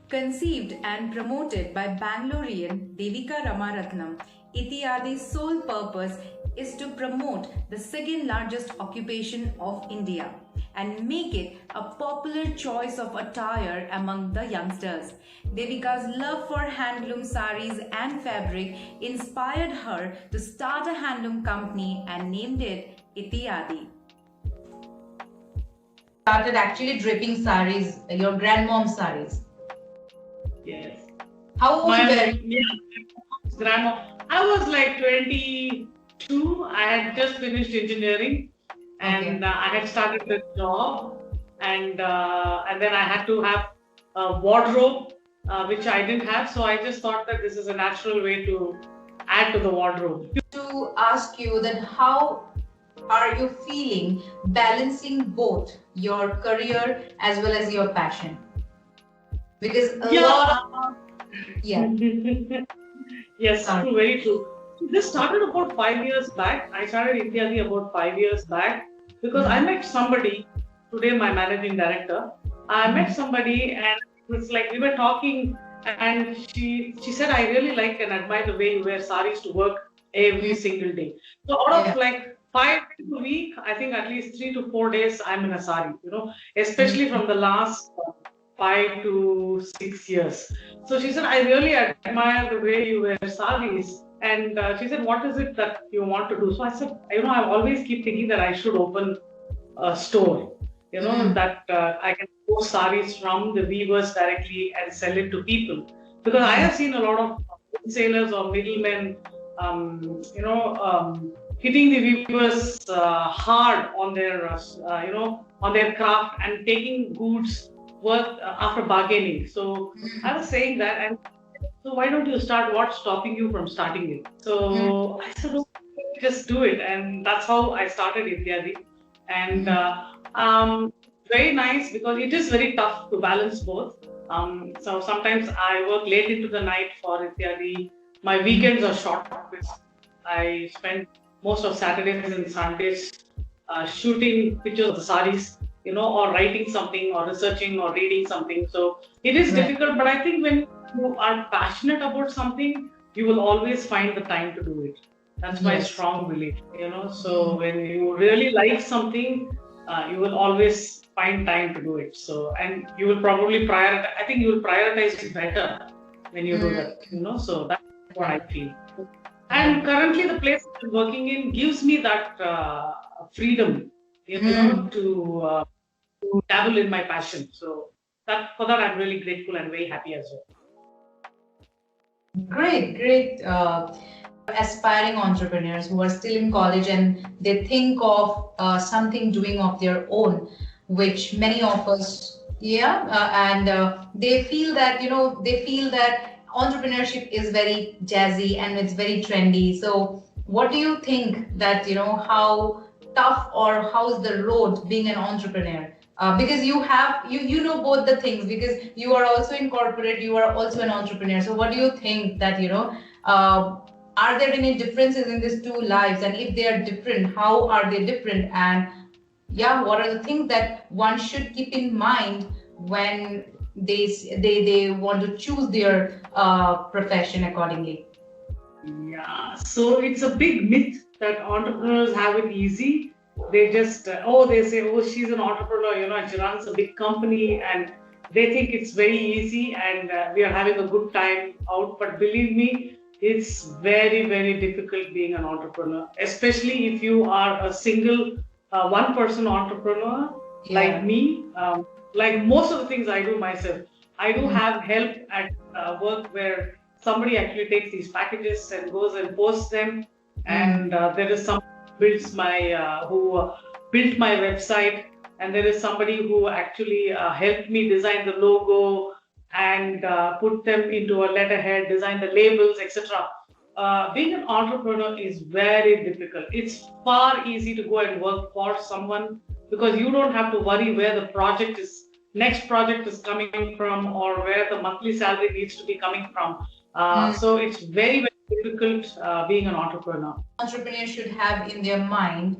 Conceived and promoted by Bangalorean Devika Ramarathnam, Ithy-Adee's sole purpose is to promote the second largest occupation of India and make it a popular choice of attire among the youngsters. Devika's love for handloom saris and fabric inspired her to start a handloom company and named it Ithy-Adee. Started actually draping saris, your grandmom's saris. Yes. How old were you? Grandma. I was like 22. I had just finished engineering, and I had started the job, and then I had to have a wardrobe, which I didn't have. So I just thought that this is a natural way to add to the wardrobe. To ask you that how are you feeling balancing both your career as well as your passion? Because a lot of Yes, true, very true. This started about 5 years back. I started Ithy-Adee about 5 years back because I met somebody, today my managing director. I met somebody and it was like we were talking and she said, I really like and admire the way you wear saris to work every single day. So out of like 5 days a week, I think at least 3 to 4 days I'm in a sari, especially from the last 5 to 6 years. So she said, I really admire the way you wear saris. And she said, what is it that you want to do? So I said, I always keep thinking that I should open a store, that I can post saris from the weavers directly and sell it to people. Because I have seen a lot of wholesalers or middlemen, hitting the weavers hard on their, on their craft and taking goods worth after bargaining. So I was saying that, and so why don't you start? What's stopping you from starting it? So I said, oh, just do it, and that's how I started Ithy-Adee. And very nice because it is very tough to balance both. So sometimes I work late into the night for Ithy-Adee. My weekends are short. I spend most of Saturdays and Sundays shooting pictures of the saris, or writing something or researching or reading something. So it is difficult, but I think when you are passionate about something, you will always find the time to do it. That's my strong belief, So when you really like something, you will always find time to do it. So, and you will probably I think you will prioritize it better when you do that, So that's what I feel. And currently the place I'm working in gives me that freedom, to dabble in my passion. So for that I'm really grateful and very happy as well. Great. Aspiring entrepreneurs who are still in college and they think of something doing of their own, which many of us, and they feel that entrepreneurship is very jazzy and it's very trendy. So what do you think that, how tough or how's the road being an entrepreneur? Because you have you know both the things, because you are also in corporate, you are also an entrepreneur. So what do you think that are there any differences in these two lives, and if they are different, how are they different, and what are the things that one should keep in mind when they want to choose their profession accordingly? So it's a big myth that entrepreneurs have it easy. They just they say, she's an entrepreneur, she runs a big company, and they think it's very easy and we are having a good time out. But believe me, it's very, very difficult being an entrepreneur, especially if you are a single one-person entrepreneur like me. Like most of the things I do myself, I do have help at work where somebody actually takes these packages and goes and posts them, and there is some built my website, and there is somebody who actually helped me design the logo and put them into a letterhead, design the labels, etc. Being an entrepreneur is very difficult. It's far easy to go and work for someone because you don't have to worry where the next project is coming from, or where the monthly salary needs to be coming from. So it's very, very difficult being an entrepreneur. Entrepreneurs should have in their mind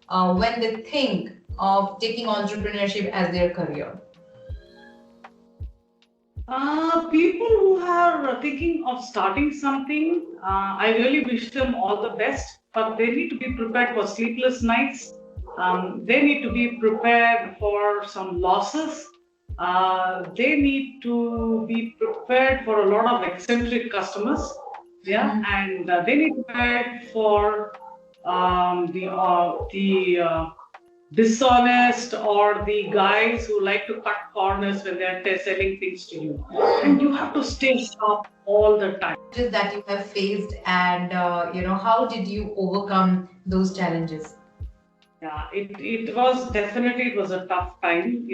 when they think of taking entrepreneurship as their career? People who are thinking of starting something, I really wish them all the best, but they need to be prepared for sleepless nights. They need to be prepared for some losses. They need to be prepared for a lot of eccentric customers. Yeah, Mhm. and they need to be prepared for the dishonest or the guys who like to cut corners when they're selling things to you. And you have to stay sharp all the time. That you have faced, and how did you overcome those challenges? Yeah, it was definitely it was a tough time,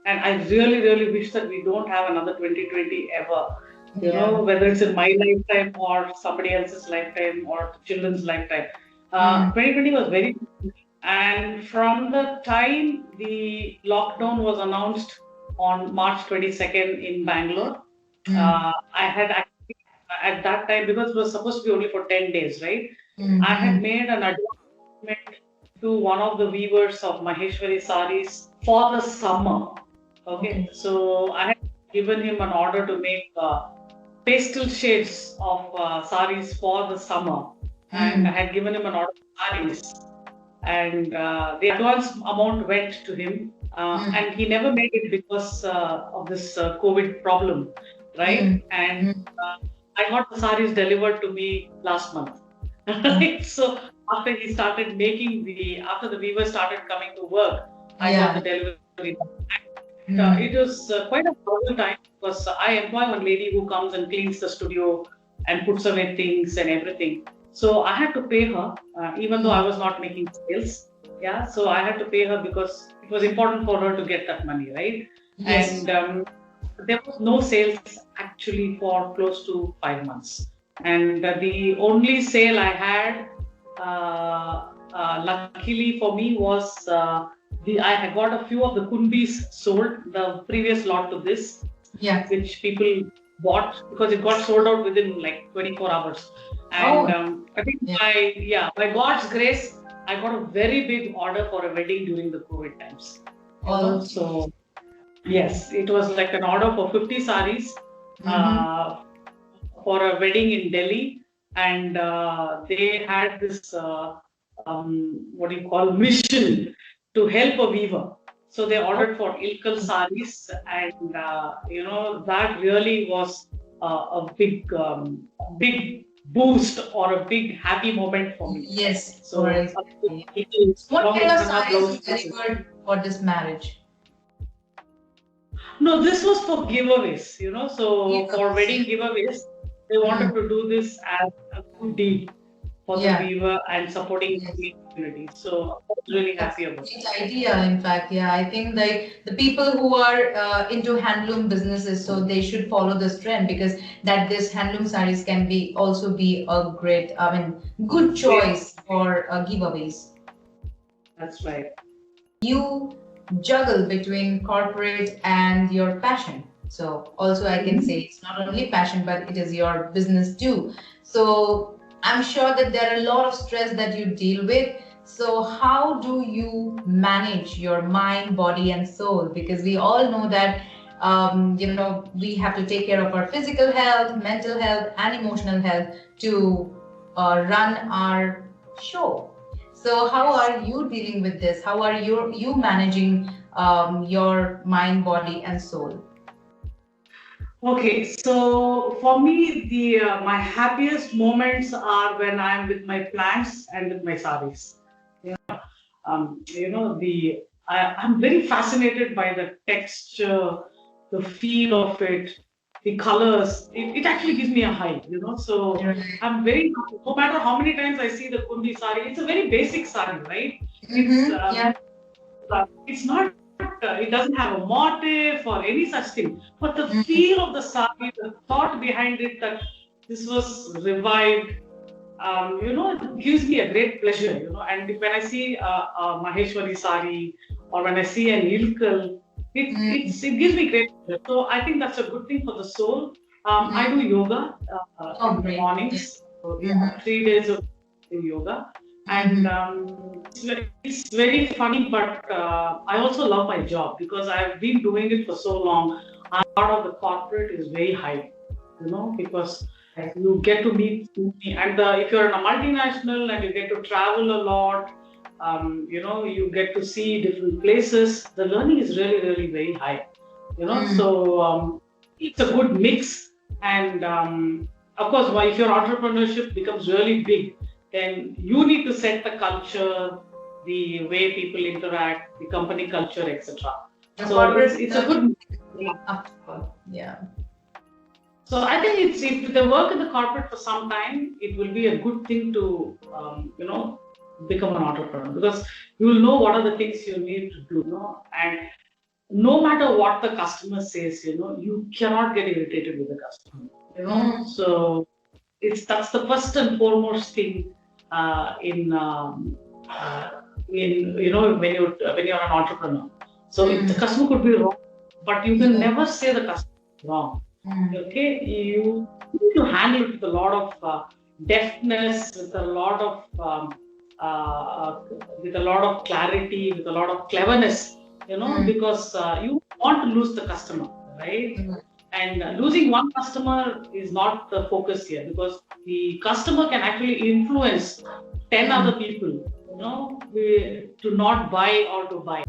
and I really, really wish that we don't have another 2020 ever. Yeah. Whether it's in my lifetime or somebody else's lifetime or children's lifetime. Mm. 2020 was very difficult. And from the time the lockdown was announced on March 22nd in Bangalore, Mm. I had actually at that time, because it was supposed to be only for 10 days, right? I had Mm. made an advertisement to one of the weavers of Maheshwari saris for the summer. Okay, Okay. so I had given him an order to make pastel shades of saris for the summer, and I Mm. had given him an order of saris, and the advance amount went to him, Mm. and he never made it because of this COVID problem, right? Mm. And Mm. uh, I got the saris delivered to me last month. Oh. Right? So after the weaver started coming to work, I got the Yeah. delivery. Mm. It was quite a problem time because I employ one lady who comes and cleans the studio and puts away things and everything. So I had to pay her, even though I Mm. was not making sales. Yeah, so I had to pay her because it was important for her to get that money, right? Yes. And there was no sales actually for close to 5 months. And the only sale I had, luckily for me, was I had got a few of the kunbis sold, the previous lot to this, Yeah. which people bought because it got sold out within like 24 hours. And Oh. I think Yeah. by God's grace, I got a very big order for a wedding during the COVID times. All. So yes, it was like an order for 50 saris Mm-hmm. uh, for a wedding in Delhi, and they had this what do you call mission to help a weaver. So they ordered for Ilkal saris, and that really was a big boost or a big happy moment for me. Yes. So Correct. What along kind with of Hana sarees you blouse pieces. delivered for this marriage? No, this was for giveaways, So for Giveaways. wedding giveaways, they wanted Mm. to do this as a good deed for the Yeah. weaver and supporting Yes. the community. So I was really That's happy a about great idea, in fact. Yeah, I think the people who are into handloom businesses, so they should follow this trend, because that this handloom sarees can be also be a great, I mean, good it. choice for giveaways. That's right. You juggle between corporate and your passion. So also I can say Mhm. it's not only passion, but it is your business too. So I'm sure that there are a lot of stress that you deal with. So how do you manage your mind, body, and soul? Because we all know that we have to take care of our physical health, mental health, and emotional health to run our show. So how are you dealing with this? How are you managing your mind, body, and soul? Okay, so for me, the my happiest moments are when I'm with my plants and with my saris. I'm very fascinated by the texture, the feel of it, the colors. It actually gives me a high, So Right. I'm very, no matter how many times I see the kundi sari, it's a very basic sari, right? It's Mm-hmm. Yeah. it's not. It doesn't have a motif or any such thing. But the Mm-hmm. feel of the sari, the thought behind it that this was revived, it gives me a great pleasure, And when I see a Maheshwari sari or when I see an ilkal, it gives me great pleasure. So I think that's a good thing for the soul. I do Mm-hmm. yoga Oh, in the great. Yeah. mornings. So yeah, Mm-hmm. 3 days of yoga, and Mm-hmm. it's very funny. But I also love my job because I've been doing it for so long. part of the corporate is very high, because you get to meet, and if you're in a multinational and you get to travel a lot, you get to see different places. The learning is really, really very high, so it's a good mix. And of course, if your entrepreneurship becomes really big, then you need to set the culture, the way people interact, the company culture, etc. So it's a good. Yeah. So I think if they work in the corporate for some time, it will be a good thing to become an entrepreneur, because you will know what are the things you need to do, and no matter what the customer says, you cannot get irritated with the customer, so that's the first and foremost thing in when you're an entrepreneur. So if the customer could be wrong, but you can never say the customer is wrong. Okay, you need to handle it with a lot of deftness, with a lot of clarity, with a lot of cleverness, because you want to lose the customer, right? And losing one customer is not the focus here, because the customer can actually influence 10 other people, to not buy or to buy.